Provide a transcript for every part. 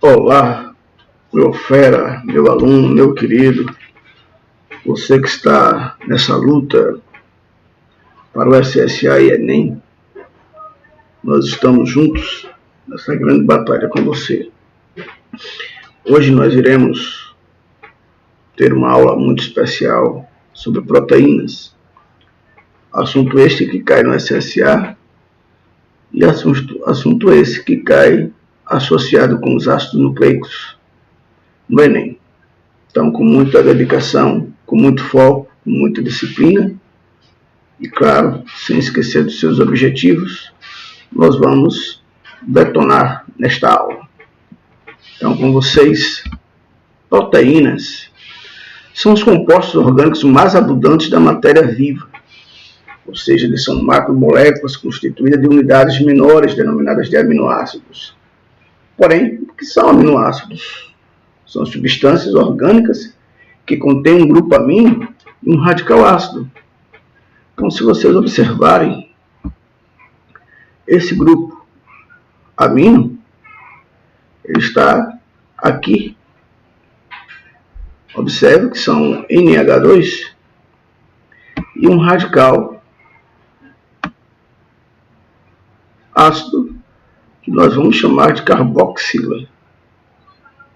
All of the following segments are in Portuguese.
Olá, meu fera, meu aluno, meu querido, você que está nessa luta para o SSA e Enem, nós estamos juntos nessa grande batalha com você. Hoje nós iremos ter uma aula muito especial sobre proteínas, assunto este que cai no SSA e assunto esse que cai associado com os ácidos nucleicos no Enem. Então, com muita dedicação, com muito foco, com muita disciplina e, claro, sem esquecer dos seus objetivos, nós vamos detonar nesta aula. Então, com vocês, proteínas são os compostos orgânicos mais abundantes da matéria viva, ou seja, eles são macromoléculas constituídas de unidades menores denominadas de aminoácidos. Porém, o que são aminoácidos? São substâncias orgânicas que contêm um grupo amino e um radical ácido. Então, se vocês observarem, esse grupo amino, ele está aqui. Observe que são NH2 e um radical ácido, que nós vamos chamar de carboxila.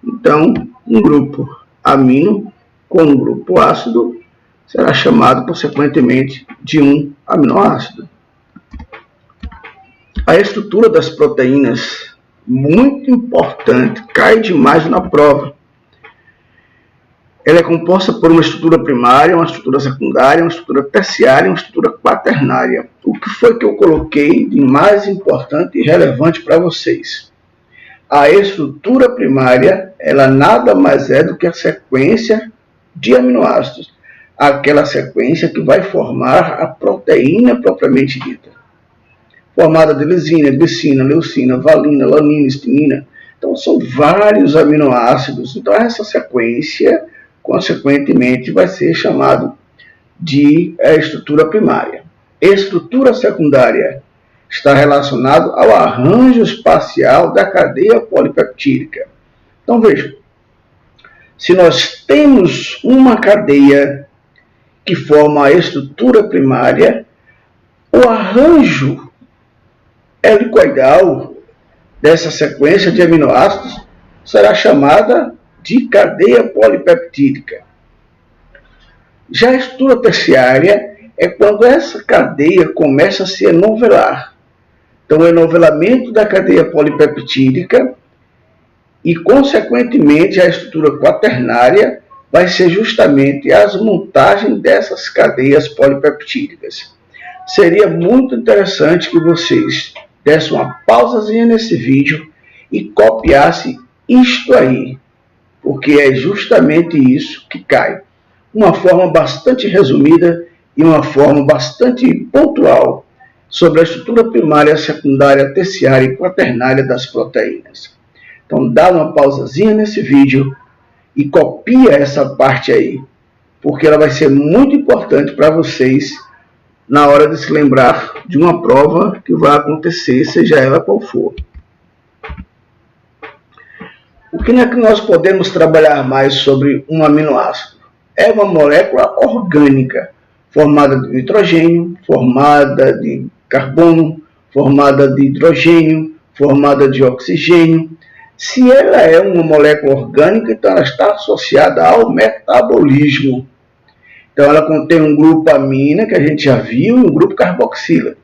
Então, um grupo amino com um grupo ácido será chamado, consequentemente, de um aminoácido. A estrutura das proteínas, muito importante, cai demais na prova. Ela é composta por uma estrutura primária, uma estrutura secundária, uma estrutura terciária e uma estrutura quaternária. O que foi que eu coloquei de mais importante e relevante para vocês? A estrutura primária, ela nada mais é do que a sequência de aminoácidos, aquela sequência que vai formar a proteína propriamente dita, formada de lisina, glicina, leucina, valina, lanina, histamina. Então, são vários aminoácidos. Então, essa sequência, consequentemente, vai ser chamado de estrutura primária. Estrutura secundária está relacionado ao arranjo espacial da cadeia polipeptídica. Então, vejam, se nós temos uma cadeia que forma a estrutura primária, o arranjo helicoidal dessa sequência de aminoácidos será chamada de cadeia polipeptídica. Já a estrutura terciária é quando essa cadeia começa a se enovelar. Então, o enovelamento da cadeia polipeptídica e, consequentemente, a estrutura quaternária vai ser justamente as montagens dessas cadeias polipeptídicas. Seria muito interessante que vocês dessem uma pausazinha nesse vídeo e copiassem isto aí, porque é justamente isso que cai. Uma forma bastante resumida e uma forma bastante pontual sobre a estrutura primária, secundária, terciária e quaternária das proteínas. Então, dá uma pausazinha nesse vídeo e copia essa parte aí, porque ela vai ser muito importante para vocês na hora de se lembrar de uma prova que vai acontecer, seja ela qual for. O que é que nós podemos trabalhar mais sobre um aminoácido? É uma molécula orgânica, formada de nitrogênio, formada de carbono, formada de hidrogênio, formada de oxigênio. Se ela é uma molécula orgânica, então ela está associada ao metabolismo. Então ela contém um grupo amina, que a gente já viu, e um grupo carboxila.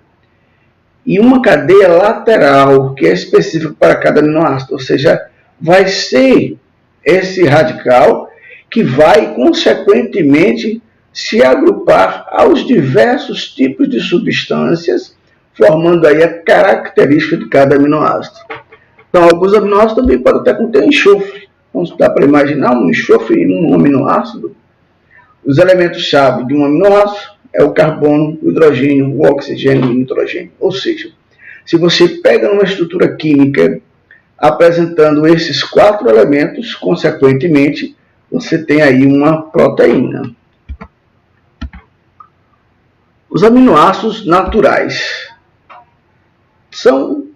E uma cadeia lateral, que é específica para cada aminoácido, ou seja, vai ser esse radical que vai, consequentemente, se agrupar aos diversos tipos de substâncias, formando aí a característica de cada aminoácido. Então, alguns aminoácidos também podem até conter enxofre. Então, dá para imaginar um enxofre em um aminoácido. Os elementos-chave de um aminoácido é o carbono, o hidrogênio, o oxigênio e o nitrogênio. Ou seja, se você pega uma estrutura química apresentando esses 4 elementos, consequentemente, você tem aí uma proteína. Os aminoácidos naturais são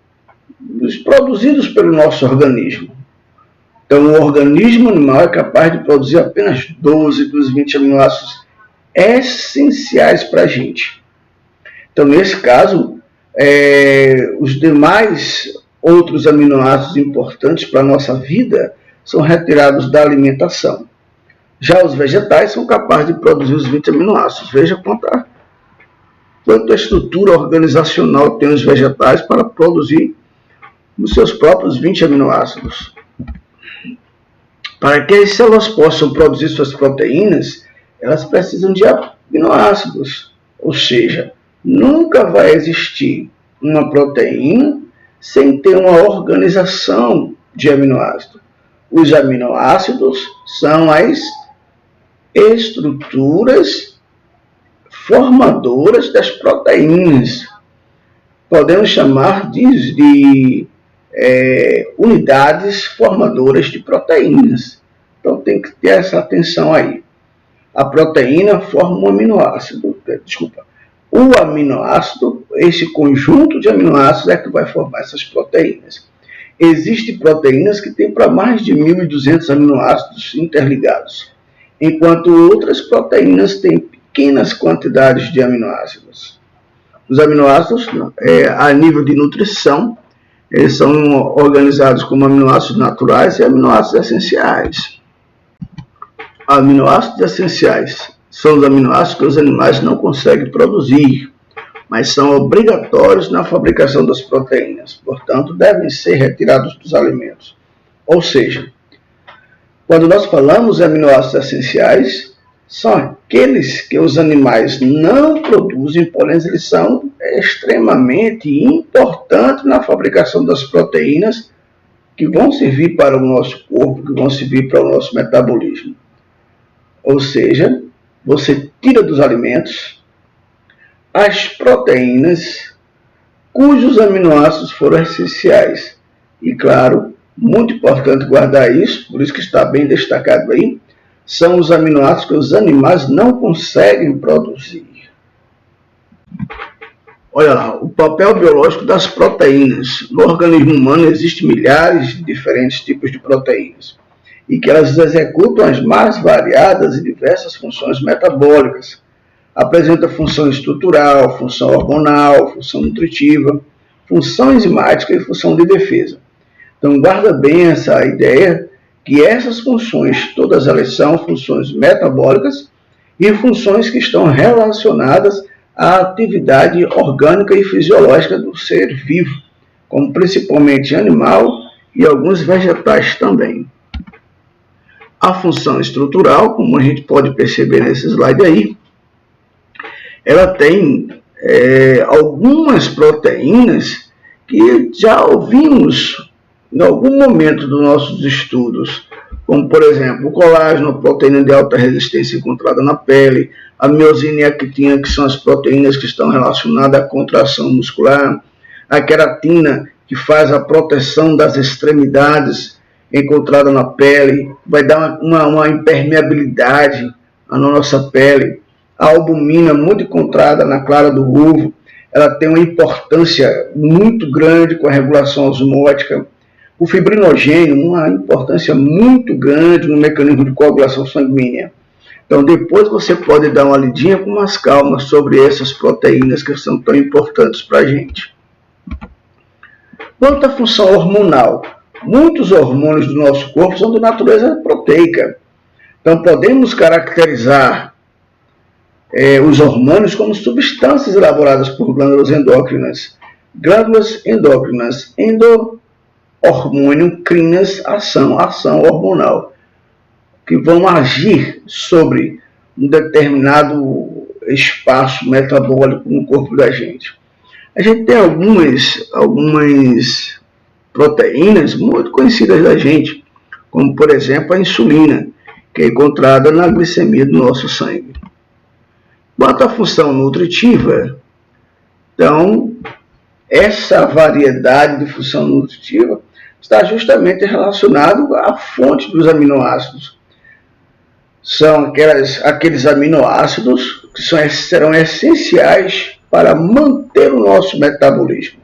os produzidos pelo nosso organismo. Então, o organismo animal é capaz de produzir apenas 12 dos 20 aminoácidos essenciais para a gente. Então, nesse caso, os demais outros aminoácidos importantes para a nossa vida são retirados da alimentação. Já os vegetais são capazes de produzir os 20 aminoácidos. Veja quanta estrutura organizacional tem os vegetais para produzir os seus próprios 20 aminoácidos. Para que as células possam produzir suas proteínas, elas precisam de aminoácidos. Ou seja, nunca vai existir uma proteína sem ter uma organização de aminoácidos. Os aminoácidos são as estruturas formadoras das proteínas. Podemos chamar de unidades formadoras de proteínas. Então tem que ter essa atenção aí. A proteína forma um aminoácido. O aminoácido, esse conjunto de aminoácidos é que vai formar essas proteínas. Existem proteínas que têm para mais de 1.200 aminoácidos interligados, enquanto outras proteínas têm pequenas quantidades de aminoácidos. Os aminoácidos, a nível de nutrição, eles são organizados como aminoácidos naturais e aminoácidos essenciais. Aminoácidos essenciais são os aminoácidos que os animais não conseguem produzir, mas são obrigatórios na fabricação das proteínas, portanto, devem ser retirados dos alimentos. Ou seja, quando nós falamos de aminoácidos essenciais, são aqueles que os animais não produzem, porém eles são extremamente importantes na fabricação das proteínas que vão servir para o nosso corpo, que vão servir para o nosso metabolismo. Ou seja, você tira dos alimentos as proteínas cujos aminoácidos foram essenciais. E claro, muito importante guardar isso, por isso que está bem destacado aí, são os aminoácidos que os animais não conseguem produzir. Olha lá, o papel biológico das proteínas. No organismo humano existem milhares de diferentes tipos de proteínas e que elas executam as mais variadas e diversas funções metabólicas. Apresenta função estrutural, função hormonal, função nutritiva, função enzimática e função de defesa. Então guarda bem essa ideia que essas funções, todas elas são funções metabólicas e funções que estão relacionadas à atividade orgânica e fisiológica do ser vivo, como principalmente animal e alguns vegetais também. A função estrutural, como a gente pode perceber nesse slide aí, ela tem algumas proteínas que já ouvimos em algum momento dos nossos estudos, como por exemplo o colágeno, proteína de alta resistência encontrada na pele, a miosina e a quitina, que são as proteínas que estão relacionadas à contração muscular, a queratina, que faz a proteção das extremidades encontrada na pele, vai dar uma impermeabilidade na nossa pele. A albumina, muito encontrada na clara do ovo, ela tem uma importância muito grande com a regulação osmótica. O fibrinogênio, uma importância muito grande no mecanismo de coagulação sanguínea. Então, depois você pode dar uma lidinha com mais calma sobre essas proteínas que são tão importantes para a gente. Quanto à função hormonal, muitos hormônios do nosso corpo são de natureza proteica. Então, podemos caracterizar os hormônios como substâncias elaboradas por glândulas endócrinas. Glândulas endócrinas, hormônio, crinas, ação hormonal, que vão agir sobre um determinado espaço metabólico no corpo da gente. A gente tem algumas proteínas muito conhecidas da gente, como por exemplo a insulina, que é encontrada na glicemia do nosso sangue. Quanto à função nutritiva, então, essa variedade de função nutritiva está justamente relacionado à fonte dos aminoácidos. São aqueles aminoácidos que serão essenciais para manter o nosso metabolismo.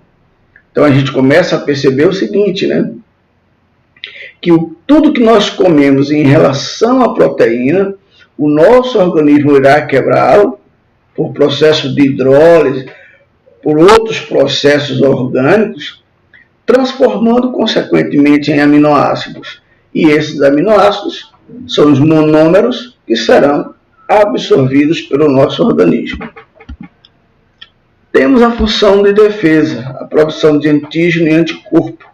Então a gente começa a perceber o seguinte, né? que tudo que nós comemos em relação à proteína, o nosso organismo irá quebrá-lo por processo de hidrólise, por outros processos orgânicos, transformando consequentemente em aminoácidos. E esses aminoácidos são os monômeros que serão absorvidos pelo nosso organismo. Temos a função de defesa, a produção de antígeno e anticorpo.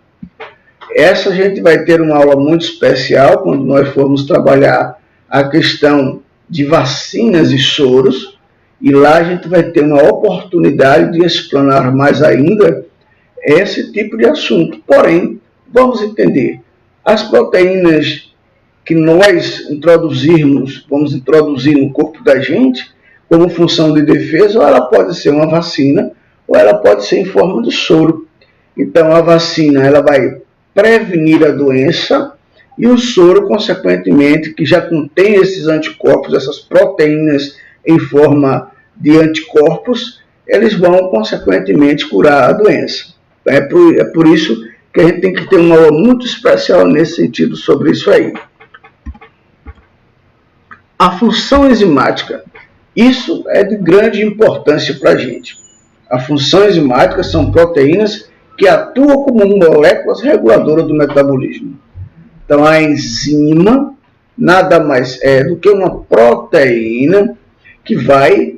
Essa a gente vai ter uma aula muito especial quando nós formos trabalhar a questão de vacinas e soros, e lá a gente vai ter uma oportunidade de explanar mais ainda esse tipo de assunto. Porém, vamos entender, as proteínas que nós vamos introduzir no corpo da gente, como função de defesa, ou ela pode ser uma vacina, ou ela pode ser em forma de soro. Então, a vacina ela vai prevenir a doença, e o soro, consequentemente, que já contém esses anticorpos, essas proteínas em forma de anticorpos, eles vão, consequentemente, curar a doença. É por isso que a gente tem que ter uma aula muito especial nesse sentido sobre isso aí. A função enzimática. Isso é de grande importância para a gente. A função enzimática são proteínas que atuam como moléculas reguladoras do metabolismo. Então, a enzima nada mais é do que uma proteína que vai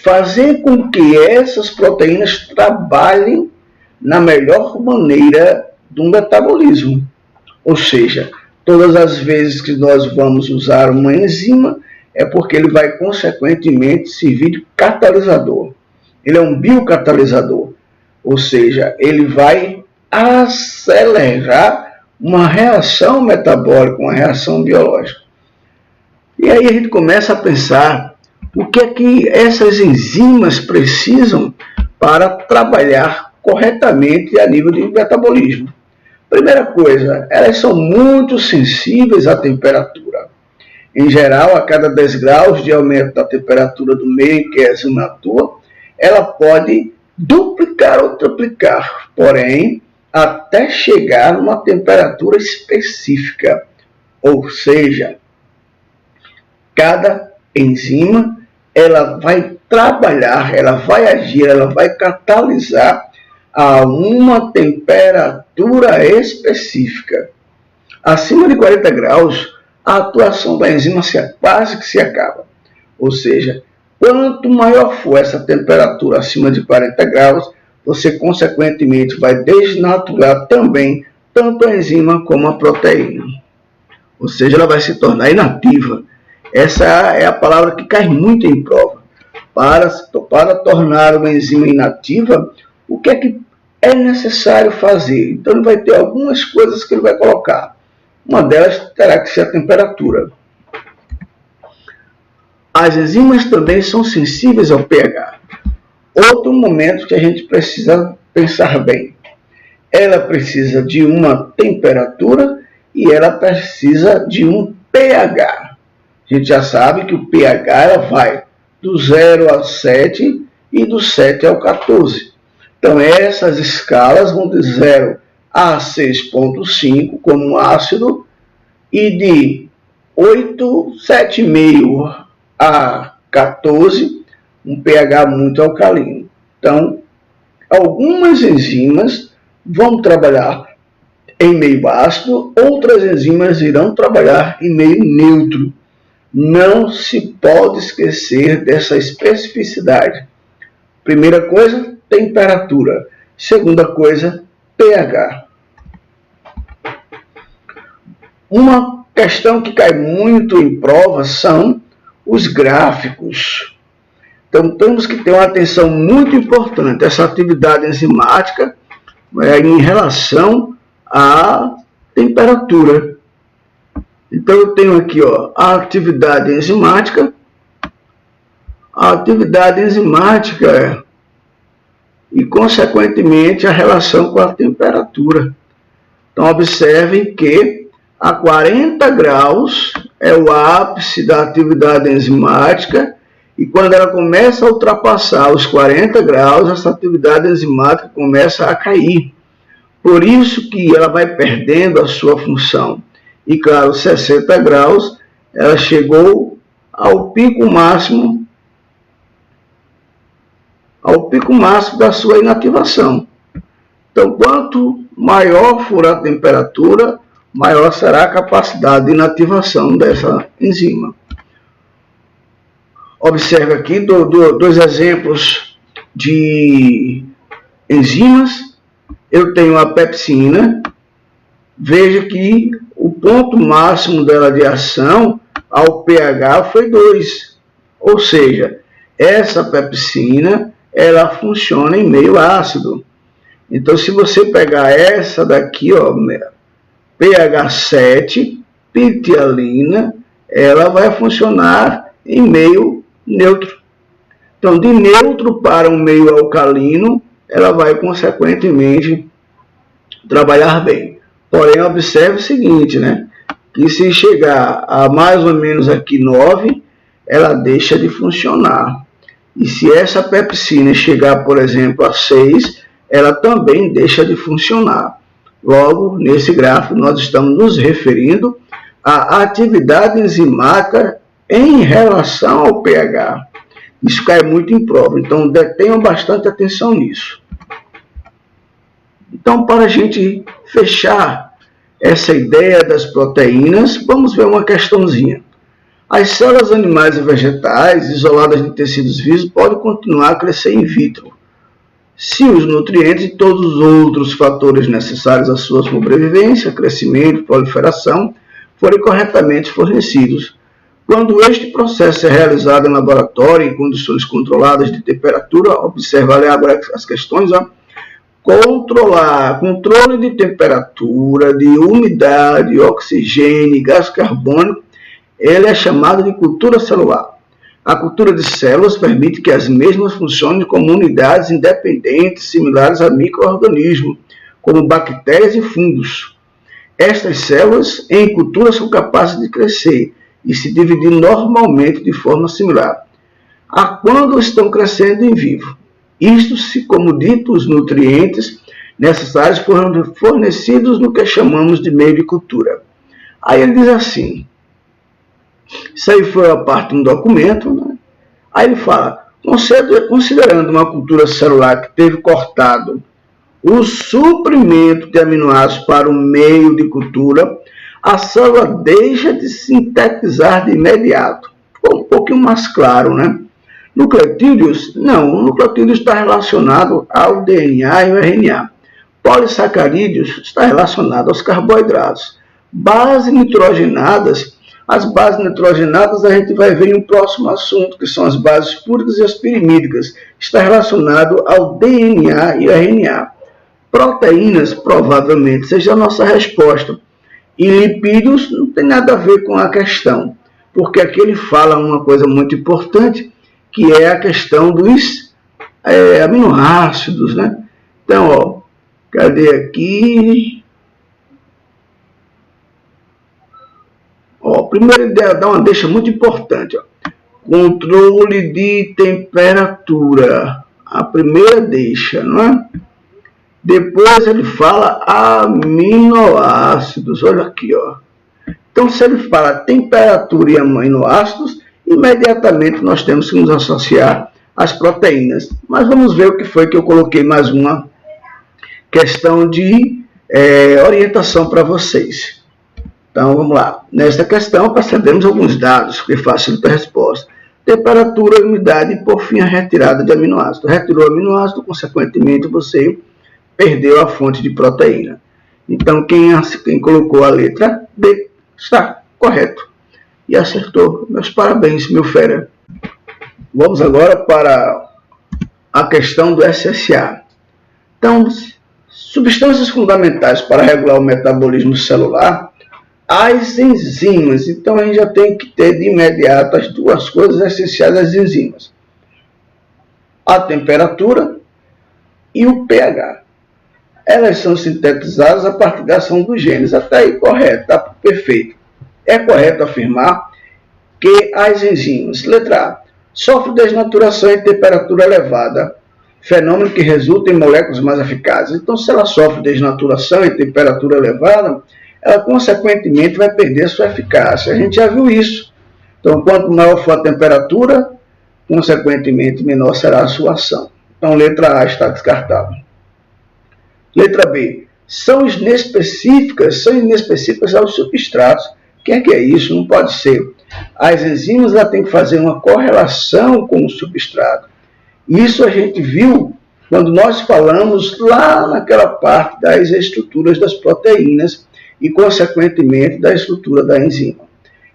fazer com que essas proteínas trabalhem na melhor maneira do metabolismo. Ou seja, todas as vezes que nós vamos usar uma enzima, é porque ele vai, consequentemente, servir de catalisador. Ele é um biocatalisador, ou seja, ele vai acelerar uma reação metabólica, uma reação biológica. E aí a gente começa a pensar o que é que essas enzimas precisam para trabalhar corretamente a nível de metabolismo. Primeira coisa, elas são muito sensíveis à temperatura. Em geral, a cada 10 graus de aumento da temperatura do meio em que a enzima atua, ela pode duplicar ou triplicar, porém, até chegar a uma temperatura específica. Ou seja, cada enzima ela vai trabalhar, ela vai agir, ela vai catalisar a uma temperatura específica. Acima de 40 graus, a atuação da enzima quase que se acaba. Ou seja, quanto maior for essa temperatura acima de 40 graus, você consequentemente vai desnaturar também tanto a enzima como a proteína. Ou seja, ela vai se tornar inativa. Essa é a palavra que cai muito em prova. Para tornar uma enzima inativa, o que é necessário fazer? Então ele vai ter algumas coisas que ele vai colocar. Uma delas terá que ser a temperatura. As enzimas também são sensíveis ao pH. Outro momento que a gente precisa pensar bem. Ela precisa de uma temperatura e ela precisa de um pH. A gente já sabe que o pH ela vai do 0 ao 7 e do 7 ao 14. Então essas escalas vão de 0 a 6,5 como ácido e de 7,5 a 14 um pH muito alcalino. Então, algumas enzimas vão trabalhar em meio ácido, outras enzimas irão trabalhar em meio neutro. Não se pode esquecer dessa especificidade. Primeira coisa, temperatura. Segunda coisa, pH. Uma questão que cai muito em prova são os gráficos. Então, temos que ter uma atenção muito importante. Essa atividade enzimática em relação à temperatura. Então, eu tenho aqui a atividade enzimática. A atividade enzimática e, consequentemente, a relação com a temperatura. Então, observem que a 40 graus é o ápice da atividade enzimática e quando ela começa a ultrapassar os 40 graus, essa atividade enzimática começa a cair. Por isso que ela vai perdendo a sua função. E claro, 60 graus, ela chegou ao pico máximo da sua inativação. Então, quanto maior for a temperatura, maior será a capacidade de inativação dessa enzima. Observe aqui dois exemplos de enzimas. Eu tenho a pepsina. Veja que o ponto máximo dela de ação ao pH foi 2. Ou seja, essa pepsina, ela funciona em meio ácido. Então, se você pegar essa daqui, ó, pH 7, pitialina, ela vai funcionar em meio neutro. Então, de neutro para um meio alcalino, ela vai, consequentemente, trabalhar bem. Porém, observe o seguinte, né? Que se chegar a mais ou menos aqui 9, ela deixa de funcionar. E se essa pepsina chegar, por exemplo, a 6, ela também deixa de funcionar. Logo, nesse gráfico, nós estamos nos referindo à atividade enzimática em relação ao pH. Isso cai muito em prova, então tenham bastante atenção nisso. Então, para a gente fechar essa ideia das proteínas, vamos ver uma questãozinha. As células animais e vegetais, isoladas de tecidos vivos, podem continuar a crescer in vitro, se os nutrientes e todos os outros fatores necessários à sua sobrevivência, crescimento e proliferação forem corretamente fornecidos. Quando este processo é realizado em laboratório, em condições controladas de temperatura, observa ali agora as questões, ó. Controle de temperatura, de umidade, oxigênio, gás carbônico, ele é chamado de cultura celular. A cultura de células permite que as mesmas funcionem como unidades independentes, similares a micro-organismos, como bactérias e fungos. Estas células, em cultura, são capazes de crescer e se dividir normalmente de forma similar a quando estão crescendo em vivo. Isto se, como dito, os nutrientes necessários foram fornecidos no que chamamos de meio de cultura. Aí ele diz assim, isso aí foi a parte de um documento, né? Aí ele fala, considerando uma cultura celular que teve cortado o suprimento de aminoácidos para o meio de cultura, a célula deixa de sintetizar de imediato. Ficou um pouquinho mais claro, né? Nucleotídeos? Não, o nucleotídeo está relacionado ao DNA e ao RNA. Polissacarídeos está relacionado aos carboidratos. Bases nitrogenadas, as bases nitrogenadas a gente vai ver em um próximo assunto, que são as bases púricas e as pirimídicas. Está relacionado ao DNA e ao RNA. Proteínas, provavelmente, seja a nossa resposta. E lipídios não tem nada a ver com a questão, porque aqui ele fala uma coisa muito importante, que é a questão dos aminoácidos, né? Então, ó, cadê aqui? Ó, primeiro dá uma deixa muito importante, ó. Controle de temperatura, a primeira deixa, não é? Depois ele fala aminoácidos, olha aqui, ó. Então, se ele fala temperatura e aminoácidos, imediatamente nós temos que nos associar às proteínas. Mas vamos ver o que foi que eu coloquei mais uma questão de orientação para vocês. Então, vamos lá. Nesta questão, percebemos alguns dados que facilitam a resposta. Temperatura, umidade e, por fim, a retirada de aminoácido. Retirou o aminoácido, consequentemente, você perdeu a fonte de proteína. Então, quem colocou a letra D está correto e acertou. Meus parabéns, meu fera. Vamos agora para a questão do SSA. Então, substâncias fundamentais para regular o metabolismo celular, as enzimas. Então, a gente já tem que ter de imediato as duas coisas essenciais das enzimas: a temperatura e o pH. Elas são sintetizadas a partir da ação dos genes. Até aí, correto, está perfeito. É correto afirmar que as enzimas, letra A, sofrem desnaturação em temperatura elevada, fenômeno que resulta em moléculas mais eficazes. Então, se ela sofre desnaturação e temperatura elevada, ela consequentemente vai perder sua eficácia. A gente já viu isso. Então, quanto maior for a temperatura, consequentemente menor será a sua ação. Então, letra A está descartada. Letra B. São inespecíficas aos substratos. O que é isso? Não pode ser. As enzimas têm que fazer uma correlação com o substrato. Isso a gente viu quando nós falamos lá naquela parte das estruturas das proteínas e, consequentemente, da estrutura da enzima.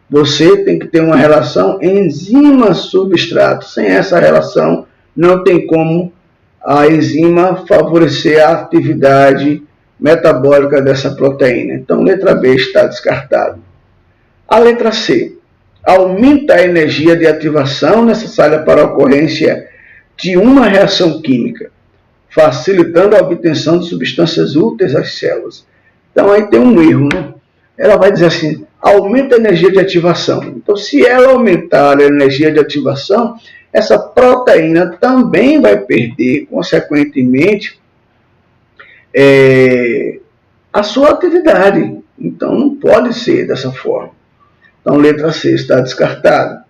Você tem que ter uma relação enzima-substrato. Sem essa relação, não tem como a enzima favorecer a atividade metabólica dessa proteína. Então, letra B está descartada. A letra C. Aumenta a energia de ativação necessária para a ocorrência de uma reação química, facilitando a obtenção de substâncias úteis às células. Então, aí tem um erro, né? Ela vai dizer assim, aumenta a energia de ativação. Então, se ela aumentar a energia de ativação, essa proteína também vai perder, consequentemente, a sua atividade. Então, não pode ser dessa forma. Então, letra C está descartada.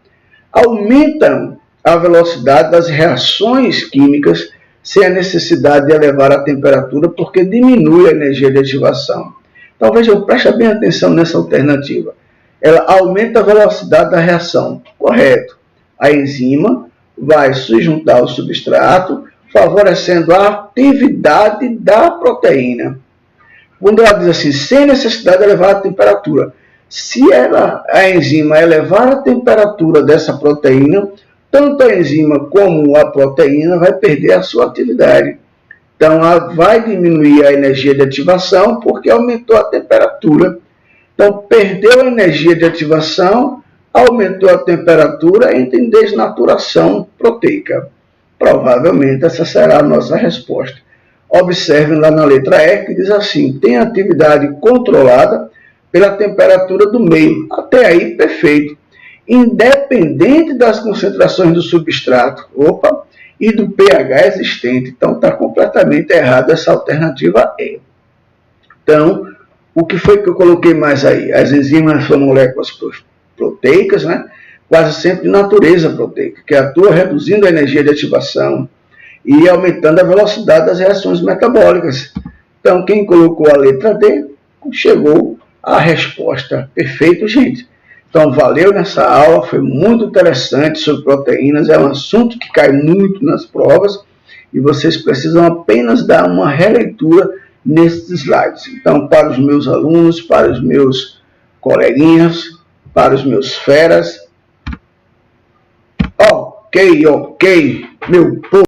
Aumentam a velocidade das reações químicas sem a necessidade de elevar a temperatura, porque diminui a energia de ativação. Então, vejam, presta bem atenção nessa alternativa. Ela aumenta a velocidade da reação. Correto. A enzima vai se juntar ao substrato, favorecendo a atividade da proteína. Quando ela diz assim, sem necessidade de elevar a temperatura, se a enzima elevar a temperatura dessa proteína, tanto a enzima como a proteína vai perder a sua atividade. Então, ela vai diminuir a energia de ativação porque aumentou a temperatura. Então, perdeu a energia de ativação, aumentou a temperatura, entra em desnaturação proteica. Provavelmente, essa será a nossa resposta. Observem lá na letra E, que diz assim, tem atividade controlada pela temperatura do meio. Até aí, perfeito. Independente das concentrações do substrato, e do pH existente. Então, está completamente errada essa alternativa E. Então, o que foi que eu coloquei mais aí? As enzimas são moléculas proteicas, né? Quase sempre de natureza proteica, que atua reduzindo a energia de ativação e aumentando a velocidade das reações metabólicas. Então, quem colocou a letra D, chegou à resposta. Perfeito, gente? Então, valeu nessa aula, foi muito interessante sobre proteínas, é um assunto que cai muito nas provas e vocês precisam apenas dar uma releitura nesses slides. Então, para os meus alunos, para os meus coleguinhas, para os meus feras, ok, meu povo.